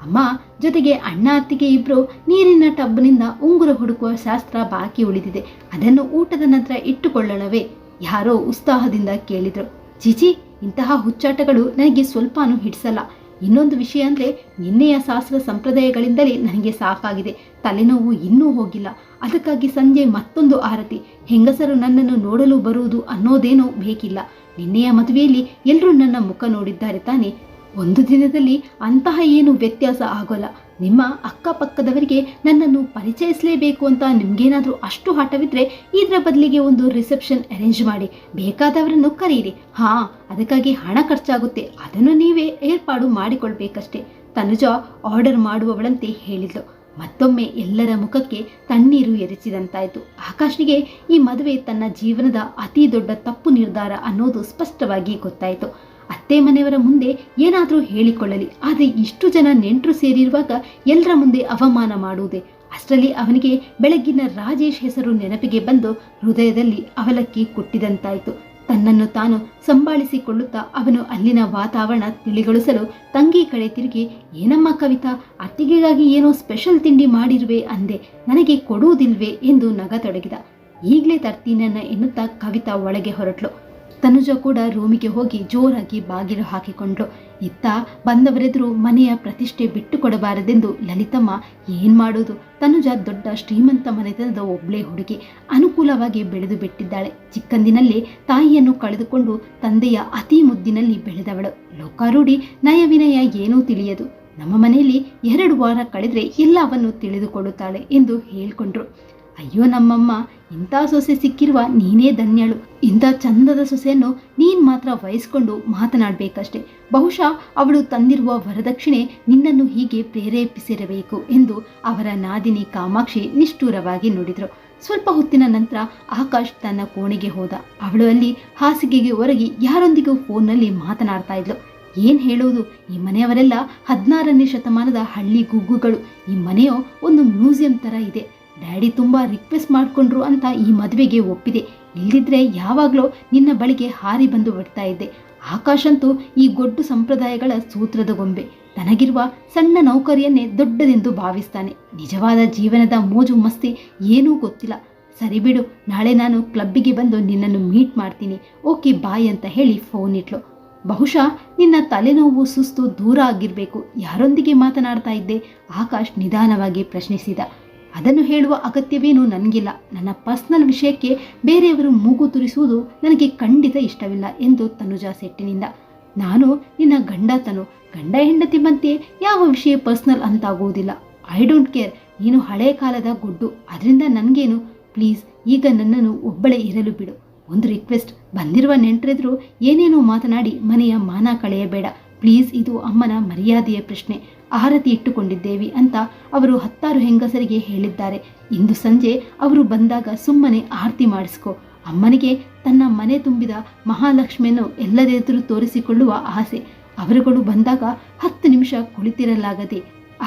ಅಮ್ಮ, ಜೊತೆಗೆ ಅಣ್ಣ ಅತ್ತಿಗೆ ಇಬ್ರು ನೀರಿನ ಟಬ್ನಿಂದ ಉಂಗುರ ಹುಡುಕುವ ಶಾಸ್ತ್ರ ಬಾಕಿ ಉಳಿದಿದೆ. ಅದನ್ನು ಊಟದ ನಂತರ ಇಟ್ಟುಕೊಳ್ಳಳವೇ? ಯಾರೋ ಉತ್ಸಾಹದಿಂದ ಕೇಳಿದ್ರು. ಚಿಚಿ, ಇಂತಹ ಹುಚ್ಚಾಟಗಳು ನನಗೆ ಸ್ವಲ್ಪನೂ ಹಿಡಿಸಲ್ಲ. ಇನ್ನೊಂದು ವಿಷಯ ಅಂದರೆ, ನಿನ್ನೆಯ ಶಾಸ್ತ್ರ ಸಂಪ್ರದಾಯಗಳಿಂದಲೇ ನನಗೆ ಸಾಕಾಗಿದೆ. ತಲೆನೋವು ಇನ್ನೂ ಹೋಗಿಲ್ಲ. ಅದಕ್ಕಾಗಿ ಸಂಜೆ ಮತ್ತೊಂದು ಆರತಿ. ಹೆಂಗಸರು ನನ್ನನ್ನು ನೋಡಲು ಬರುವುದು ಅನ್ನೋದೇನೋ ಬೇಕಿಲ್ಲ. ನಿನ್ನೆಯ ಮದುವೆಯಲ್ಲಿ ಎಲ್ಲರೂ ನನ್ನ ಮುಖ ನೋಡಿದ್ದಾರೆ ತಾನೆ. ಒಂದು ದಿನದಲ್ಲಿ ಅಂತಹ ಏನು ವ್ಯತ್ಯಾಸ ಆಗೋಲ್ಲ. ನಿಮ್ಮ ಅಕ್ಕಪಕ್ಕದವರಿಗೆ ನನ್ನನ್ನು ಪರಿಚಯಿಸಲೇಬೇಕು ಅಂತ ನಿಮ್ಗೇನಾದರೂ ಅಷ್ಟು ಹಠವಿದ್ರೆ ಇದರ ಬದಲಿಗೆ ಒಂದು ರಿಸೆಪ್ಷನ್ ಅರೇಂಜ್ ಮಾಡಿ, ಬೇಕಾದವರನ್ನು ಕರೀರಿ. ಅದಕ್ಕಾಗಿ ಹಣ ಖರ್ಚಾಗುತ್ತೆ, ಅದನ್ನು ನೀವೇ ಏರ್ಪಾಡು ಮಾಡಿಕೊಳ್ಬೇಕಷ್ಟೇ. ತನುಜಾ ಆರ್ಡರ್ ಮಾಡುವವಳಂತೆ ಹೇಳಿದ್ಲು. ಮತ್ತೊಮ್ಮೆ ಎಲ್ಲರ ಮುಖಕ್ಕೆ ತಣ್ಣೀರು ಎರಚಿದಂತಾಯಿತು. ಆಕಾಶ್ನಿಗೆ ಈ ಮದುವೆ ತನ್ನ ಜೀವನದ ಅತಿ ದೊಡ್ಡ ತಪ್ಪು ನಿರ್ಧಾರ ಅನ್ನೋದು ಸ್ಪಷ್ಟವಾಗಿ ಗೊತ್ತಾಯಿತು. ಅತ್ತೆ ಮನೆಯವರ ಮುಂದೆ ಏನಾದರೂ ಹೇಳಿಕೊಳ್ಳಲಿ, ಆದರೆ ಇಷ್ಟು ಜನ ನೆಂಟರು ಸೇರಿರುವಾಗ ಎಲ್ಲರ ಮುಂದೆ ಅವಮಾನ ಮಾಡುವುದೇ? ಅಷ್ಟರಲ್ಲಿ ಅವನಿಗೆ ಬೆಳಗ್ಗಿನ ರಾಜೇಶ್ ಹೆಸರು ನೆನಪಿಗೆ ಬಂದು ಹೃದಯದಲ್ಲಿ ಅವಲಕ್ಕಿ ಕುಟ್ಟಿದಂತಾಯಿತು. ತನ್ನನ್ನು ತಾನು ಸಂಭಾಳಿಸಿಕೊಳ್ಳುತ್ತಾ ಅವನು ಅಲ್ಲಿನ ವಾತಾವರಣ ತಿಳಿಗೊಳಿಸಲು ತಂಗಿ ಕಡೆ ತಿರುಗಿ, ಏನಮ್ಮ ಕವಿತಾ, ಅತ್ತಿಗೆಗಾಗಿ ಏನೋ ಸ್ಪೆಷಲ್ ತಿಂಡಿ ಮಾಡಿರುವೆ ಅಂದೆ, ನನಗೆ ಕೊಡುವುದಿಲ್ವೇ ಎಂದು ನಗತೊಡಗಿದ. ಈಗಲೇ ತರ್ತೀನನ್ನ ಎನ್ನುತ್ತಾ ಕವಿತಾ ಒಳಗೆ ಹೊರಟ್ಲು. ತನುಜ ಕೂಡ ರೂಮಿಗೆ ಹೋಗಿ ಜೋರಾಗಿ ಬಾಗಿಲು ಹಾಕಿಕೊಂಡ್ಳು. ಇತ್ತ ಬಂದವರೆದುರು ಮನೆಯ ಪ್ರತಿಷ್ಠೆ ಬಿಟ್ಟು ಕೊಡಬಾರದೆಂದು ಲಲಿತಮ್ಮ ಏನ್ ಮಾಡೋದು, ತನುಜ ದೊಡ್ಡ ಶ್ರೀಮಂತ ಮನೆತನದ ಒಬ್ಳೇ ಹುಡುಗಿ, ಅನುಕೂಲವಾಗಿ ಬೆಳೆದು ಬಿಟ್ಟಿದ್ದಾಳೆ. ಚಿಕ್ಕಂದಿನಲ್ಲೇ ತಾಯಿಯನ್ನು ಕಳೆದುಕೊಂಡು ತಂದೆಯ ಅತಿ ಮುದ್ದಿನಲ್ಲಿ ಬೆಳೆದವಳು. ಲೋಕಾರೂಢಿ ನಯವಿನಯ ಏನೂ ತಿಳಿಯದು. ನಮ್ಮ ಮನೆಯಲ್ಲಿ 2 ವಾರ ಕಳೆದ್ರೆ ಎಲ್ಲವನ್ನು ತಿಳಿದುಕೊಳ್ಳುತ್ತಾಳೆ ಎಂದು ಹೇಳ್ಕೊಂಡ್ರು. ಅಯ್ಯೋ ನಮ್ಮಮ್ಮ, ಇಂಥ ಸೊಸೆ ಸಿಕ್ಕಿರುವ ನೀನೇ ಧನ್ಯಳು. ಇಂಥ ಚಂದದ ಸೊಸೆಯನ್ನು ನೀನ್ ಮಾತ್ರ ವಹಿಸ್ಕೊಂಡು ಮಾತನಾಡಬೇಕಷ್ಟೆ. ಬಹುಶಃ ಅವಳು ತಂದಿರುವ ವರದಕ್ಷಿಣೆ ನಿನ್ನನ್ನು ಹೀಗೆ ಪ್ರೇರೇಪಿಸಿರಬೇಕು ಎಂದು ಅವರ ನಾದಿನಿ ಕಾಮಾಕ್ಷಿ ನಿಷ್ಠೂರವಾಗಿ ನುಡಿದ್ರು. ಸ್ವಲ್ಪ ಹೊತ್ತಿನ ನಂತರ ಆಕಾಶ್ ತನ್ನ ಕೋಣೆಗೆ ಹೋದ. ಅವಳು ಅಲ್ಲಿ ಹಾಸಿಗೆಗೆ ಹೊರಗಿ ಯಾರೊಂದಿಗೂ ಫೋನ್ನಲ್ಲಿ ಮಾತನಾಡ್ತಾ ಇದ್ಲು. ಏನ್ ಹೇಳುವುದು, ಈ ಮನೆಯವರೆಲ್ಲ 16ನೇ ಶತಮಾನದ ಹಳ್ಳಿ ಗುಗ್ಗುಗಳು. ಈ ಮನೆಯೋ ಒಂದು ಮ್ಯೂಸಿಯಂ ತರ ಇದೆ. ಡ್ಯಾಡಿ ತುಂಬಾ ರಿಕ್ವೆಸ್ಟ್ ಮಾಡ್ಕೊಂಡ್ರು ಅಂತ ಈ ಮದುವೆಗೆ ಒಪ್ಪಿದೆ. ಇಲ್ದಿದ್ರೆ ಯಾವಾಗಲೂ ನಿನ್ನ ಬಳಿಗೆ ಹಾರಿ ಬಂದು ಬಿಡ್ತಾ ಇದ್ದೆ. ಆಕಾಶ್ ಅಂತೂ ಈ ಗೊಡ್ಡು ಸಂಪ್ರದಾಯಗಳ ಸೂತ್ರದ ಗೊಂಬೆ. ತನಗಿರುವ ಸಣ್ಣ ನೌಕರಿಯನ್ನೇ ದೊಡ್ಡದೆಂದು ಭಾವಿಸ್ತಾನೆ. ನಿಜವಾದ ಜೀವನದ ಮೋಜು ಮಸ್ತಿ ಏನೂ ಗೊತ್ತಿಲ್ಲ. ಸರಿ ಬಿಡು, ನಾಳೆ ನಾನು ಕ್ಲಬ್ಬಿಗೆ ಬಂದು ನಿನ್ನನ್ನು ಮೀಟ್ ಮಾಡ್ತೀನಿ, ಓಕೆ ಬಾಯ್ ಅಂತ ಹೇಳಿ ಫೋನ್ ಇಟ್ಲು. ಬಹುಶಃ ನಿನ್ನ ತಲೆನೋವು ಸುಸ್ತು ದೂರ ಆಗಿರ್ಬೇಕು. ಯಾರೊಂದಿಗೆ ಮಾತನಾಡ್ತಾ ಇದ್ದೆ? ಆಕಾಶ್ ನಿಧಾನವಾಗಿ ಪ್ರಶ್ನಿಸಿದ. ಅದನ್ನು ಹೇಳುವ ಅಗತ್ಯವೇನೂ ನನಗಿಲ್ಲ. ನನ್ನ ಪರ್ಸನಲ್ ವಿಷಯಕ್ಕೆ ಬೇರೆಯವರು ಮೂಗು ತುರಿಸುವುದು ನನಗೆ ಖಂಡಿತ ಇಷ್ಟವಿಲ್ಲ ಎಂದು ತನುಜಾ ಸೆಟ್ಟಿನಿಂದ. ನಾನು ನಿನ್ನ ಗಂಡ ಹೆಂಡತಿ ಮಧ್ಯೆ ಯಾವ ವಿಷಯ ಪರ್ಸನಲ್ ಅಂತಾಗುವುದಿಲ್ಲ. I don't care. ನೀನು ಹಳೆ ಕಾಲದ ಗುಡ್ಡು, ಅದರಿಂದ ನನಗೇನು. ಪ್ಲೀಸ್ ಈಗ ನನ್ನನ್ನು ಒಬ್ಬಳೇ ಇರಲು ಬಿಡು. ಒಂದು ರಿಕ್ವೆಸ್ಟ್, ಬಂದಿರುವ ನೆಂಟರೆದುರು ಏನೇನೋ ಮಾತನಾಡಿ ಮನೆಯ ಮಾನ ಕಳೆಯಬೇಡ ಪ್ಲೀಸ್. ಇದು ಅಮ್ಮನ ಮರ್ಯಾದೆಯ ಪ್ರಶ್ನೆ. ಆರತಿ ಇಟ್ಟುಕೊಂಡಿದ್ದೇವೆ ಅಂತ ಅವರು 10 ಹೆಂಗಸರಿಗೆ ಹೇಳಿದ್ದಾರೆ. ಇಂದು ಸಂಜೆ ಅವರು ಬಂದಾಗ ಸುಮ್ಮನೆ ಆರತಿ ಮಾಡಿಸ್ಕೊ. ಅಮ್ಮನಿಗೆ ತನ್ನ ಮನೆ ತುಂಬಿದ ಮಹಾಲಕ್ಷ್ಮಿಯನ್ನು ಎಲ್ಲದೆದುರು ತೋರಿಸಿಕೊಳ್ಳುವ ಆಸೆ. ಅವರುಗಳು ಬಂದಾಗ 10 ನಿಮಿಷ ಕುಳಿತಿರಲಾಗದೆ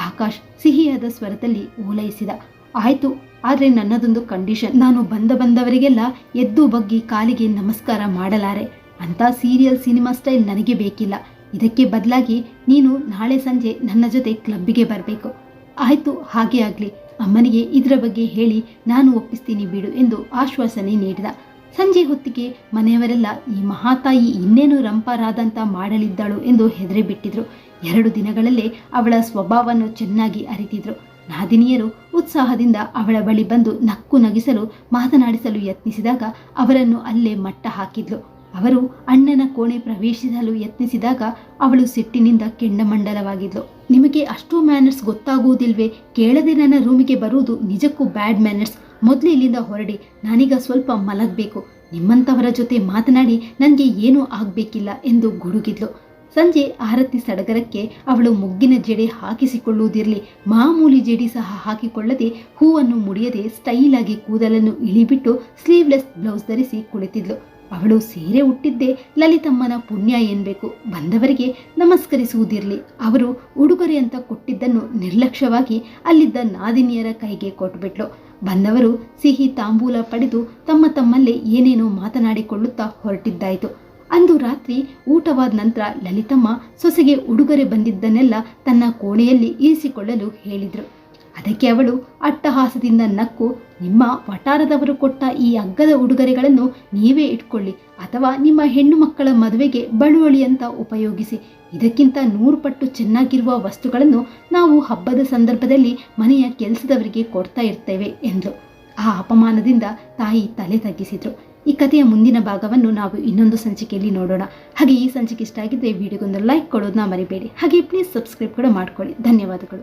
ಆಕಾಶ್ ಸಿಹಿಯಾದ ಸ್ವರದಲ್ಲಿ ಓಲೈಸಿದ. ಆಯ್ತು, ಆದರೆ ನನ್ನದೊಂದು ಕಂಡೀಷನ್. ನಾನು ಬಂದವರಿಗೆಲ್ಲ ಎದ್ದು ಬಗ್ಗಿ ಕಾಲಿಗೆ ನಮಸ್ಕಾರ ಮಾಡಲಾರೆ. ಅಂತ ಸೀರಿಯಲ್ ಸಿನಿಮಾ ಸ್ಟೈಲ್ ನನಗೆ ಬೇಕಿಲ್ಲ. ಇದಕ್ಕೆ ಬದಲಾಗಿ ನೀನು ನಾಳೆ ಸಂಜೆ ನನ್ನ ಜೊತೆ ಕ್ಲಬ್ಬಿಗೆ ಬರಬೇಕು. ಆಯ್ತು, ಹಾಗೆ ಆಗಲಿ. ಅಮ್ಮನಿಗೆ ಇದರ ಬಗ್ಗೆ ಹೇಳಿ ನಾನು ಒಪ್ಪಿಸ್ತೀನಿ ಬಿಡು ಎಂದು ಆಶ್ವಾಸನೆ ನೀಡಿದ. ಸಂಜೆ ಹೊತ್ತಿಗೆ ಮನೆಯವರೆಲ್ಲ ಈ ಮಹಾತಾಯಿ ಇನ್ನೇನು ರಂಪಾರಾದಂತ ಮಾಡಲಿದ್ದಾಳು ಎಂದು ಹೆದರಿ ಬಿಟ್ಟಿದ್ರು. 2 ದಿನಗಳಲ್ಲೇ ಅವಳ ಸ್ವಭಾವವನ್ನು ಚೆನ್ನಾಗಿ ಅರಿತಿದ್ರು. ನಾದಿನಿಯರು ಉತ್ಸಾಹದಿಂದ ಅವಳ ಬಳಿ ಬಂದು ನಕ್ಕು ನಗಿಸಲು ಮಾತನಾಡಿಸಲು ಯತ್ನಿಸಿದಾಗ ಅವರನ್ನು ಅಲ್ಲೇ ಮಟ್ಟ ಹಾಕಿದ್ಲು. ಅವರು ಅಣ್ಣನ ಕೋಣೆ ಪ್ರವೇಶಿಸಲು ಯತ್ನಿಸಿದಾಗ ಅವಳು ಸಿಟ್ಟಿನಿಂದ ಕೆಂಡಮಂಡಲವಾಗಿದ್ಲು. ನಿಮಗೆ ಅಷ್ಟು ಮ್ಯಾನರ್ಸ್ ಗೊತ್ತಾಗುವುದಿಲ್ವೇ? ಕೇಳದೆ ನನ್ನ ರೂಮಿಗೆ ಬರುವುದು ನಿಜಕ್ಕೂ ಬ್ಯಾಡ್ ಮ್ಯಾನರ್ಸ್. ಮೊದಲು ಇಲ್ಲಿಂದ ಹೊರಡಿ. ನಾನೀಗ ಸ್ವಲ್ಪ ಮಲಗಬೇಕು. ನಿಮ್ಮಂಥವರ ಜೊತೆ ಮಾತನಾಡಿ ನನಗೆ ಏನೂ ಆಗಬೇಕಿಲ್ಲ ಎಂದು ಗುಡುಗಿದ್ಲು. ಸಂಜೆ ಆರತಿ ಸಡಗರಕ್ಕೆ ಅವಳು ಮುಗ್ಗಿನ ಜಡೆ ಹಾಕಿಸಿಕೊಳ್ಳುವುದಿರಲಿ, ಮಾಮೂಲಿ ಜಡೆ ಸಹ ಹಾಕಿಕೊಳ್ಳದೆ ಹೂವನ್ನು ಮುಡಿಯದೆ ಸ್ಟೈಲಾಗಿ ಕೂದಲನ್ನು ಇಳಿಬಿಟ್ಟು ಸ್ಲೀವ್ಲೆಸ್ ಬ್ಲೌಸ್ ಧರಿಸಿ ಕುಳಿತಿದ್ಲು. ಅವಳು ಸೀರೆ ಉಟ್ಟಿದ್ದೇ ಲಲಿತಮ್ಮನ ಪುಣ್ಯ ಎನ್ಬೇಕು. ಬಂದವರಿಗೆ ನಮಸ್ಕರಿಸುವುದಿರಲಿ, ಅವರು ಉಡುಗೊರೆ ಅಂತ ಕೊಟ್ಟಿದ್ದನ್ನು ನಿರ್ಲಕ್ಷ್ಯವಾಗಿ ಅಲ್ಲಿದ್ದ ನಾದಿನಿಯರ ಕೈಗೆ ಕೊಟ್ಟುಬಿಟ್ಲು. ಬಂದವರು ಸಿಹಿ ತಾಂಬೂಲ ಪಡೆದು ತಮ್ಮಲ್ಲೇ ಏನೇನೋ ಮಾತನಾಡಿಕೊಳ್ಳುತ್ತಾ ಹೊರಟಿದ್ದಾಯಿತು. ಅಂದು ರಾತ್ರಿ ಊಟವಾದ ನಂತರ ಲಲಿತಮ್ಮ ಸೊಸೆಗೆ ಉಡುಗೊರೆ ಬಂದಿದ್ದನ್ನೆಲ್ಲ ತನ್ನ ಕೋಣೆಯಲ್ಲಿ ಇರಿಸಿಕೊಳ್ಳಲು ಹೇಳಿದ್ರು. ಅದಕ್ಕೆ ಅವಳು ಅಟ್ಟಹಾಸದಿಂದ ನಕ್ಕು, ನಿಮ್ಮ ವಟಾರದವರು ಕೊಟ್ಟ ಈ ಅಗ್ಗದ ಉಡುಗೊರೆಗಳನ್ನು ನೀವೇ ಇಟ್ಕೊಳ್ಳಿ, ಅಥವಾ ನಿಮ್ಮ ಹೆಣ್ಣು ಮಕ್ಕಳ ಮದುವೆಗೆ ಬಳುವಳಿ ಅಂತ ಉಪಯೋಗಿಸಿ. ಇದಕ್ಕಿಂತ 100 ಪಟ್ಟು ಚೆನ್ನಾಗಿರುವ ವಸ್ತುಗಳನ್ನು ನಾವು ಹಬ್ಬದ ಸಂದರ್ಭದಲ್ಲಿ ಮನೆಯ ಕೆಲಸದವರಿಗೆ ಕೊಡ್ತಾ ಇರ್ತೇವೆ ಎಂದ್ಲು. ಆ ಅಪಮಾನದಿಂದ ತಾಯಿ ತಲೆ ತಗ್ಗಿಸಿದ್ರು. ಈ ಕಥೆಯ ಮುಂದಿನ ಭಾಗವನ್ನು ನಾವು ಇನ್ನೊಂದು ಸಂಚಿಕೆಯಲ್ಲಿ ನೋಡೋಣ. ಹಾಗೆ ಈ ಸಂಚಿಕೆ ಇಷ್ಟ ಆಗಿದ್ದರೆ ವಿಡಿಯೋಗೊಂದು ಲೈಕ್ ಕೊಡೋದನ್ನ ಮರಿಬೇಡಿ. ಹಾಗೆ ಪ್ಲೀಸ್ ಸಬ್ಸ್ಕ್ರೈಬ್ ಕೂಡ ಮಾಡ್ಕೊಳ್ಳಿ. ಧನ್ಯವಾದಗಳು.